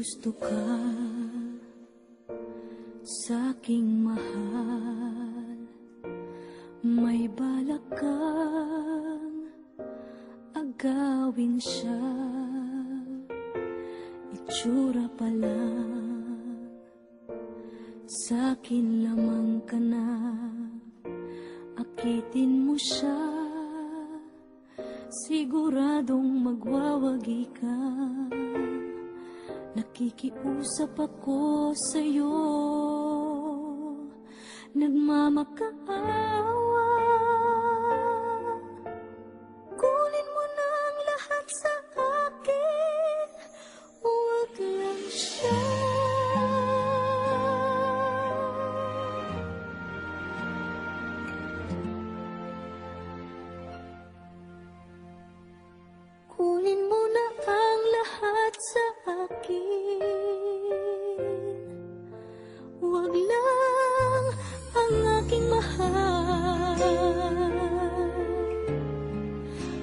gusto ka sa'king mahal, may balak kang agawin siya. Itsura pa lang, sa'kin lamang ka na, akitin mo siya. Siguradong magwawagi ka. Nakikiusap ako sa'yo, nagmamakaawa. Kunin mo na ang lahat sa akin, huwag lang siya. Kunin mo na ang lahat sa akin, huwag lang ang aking mahal.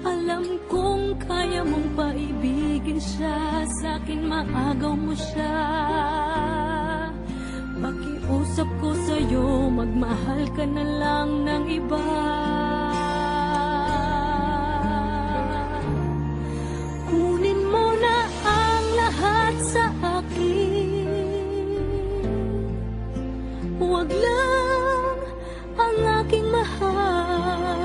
Alam kong kaya mong paibigin siya, sa'kin maagaw mo siya. Pakiusap ko sa'yo, magmahal ka na lang ng iba. Kunin mo na ang lahat sa akin, huwag lang ang aking mahal.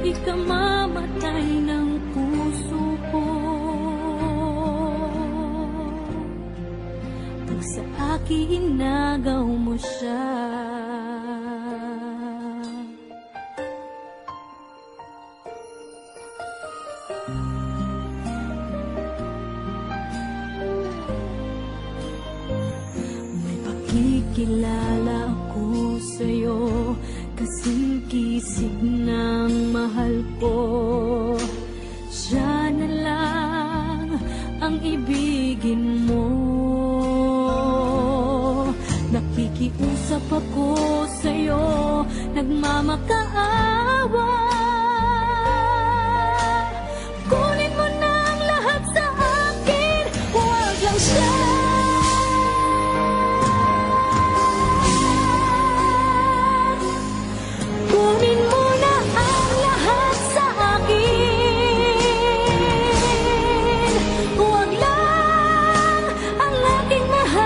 Ikamamatay ng puso ko pag sa akin inagaw mo siya. May pakikilala ako sa'yo, kasing kisig ng mahal ko. Siya na lang ang ibigin mo. Nakikiusap ako sa'yo, nagmamakaawa. Kunin mo na ang lahat sa akin, huwag lang siya. Kunin mo na ang lahat sa akin, huwag lang ang aking mahal.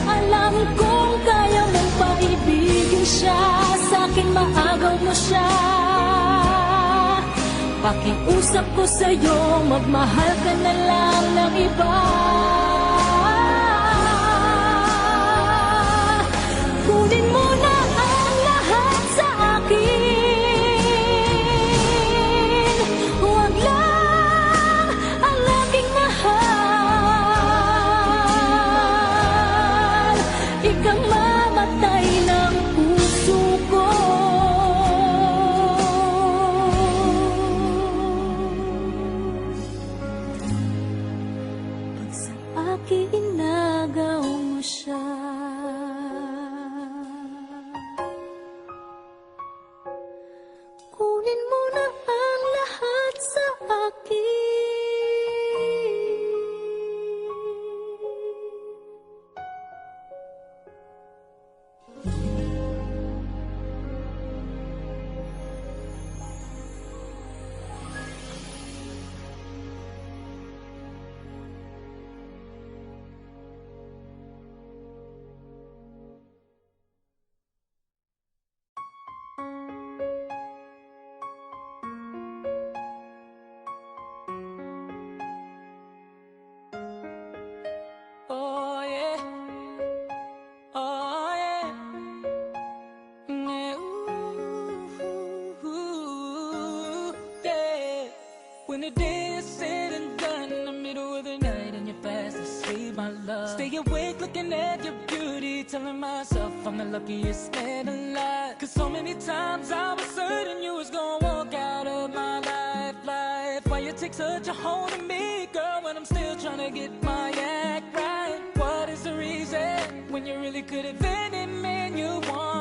Alam kong kaya mong paibigin siya, sa'kin maagaw mo siya. Pakiusap ko sa'yo, magmahal ka na lang ng iba. Kunin mo na ang lahat sa akin, huwag lang ang aking mahal. Ikamamatay ng puso ko pag sa akin inagaw mo siya. Kunin mo na ang lahat sa akin. Oh yeah, oh yeah, yeah, ooh, yeah. When the day is said and done, in the middle of the night and you're fast asleep, my love, stay awake looking at your beauty, telling myself I'm the luckiest man alive. 'Cause so many times I was certain you was gonna walk out of my life. Why you take such a hold of me, girl, when I'm still trying to get my act right? What is the reason when you really could have been the man you want?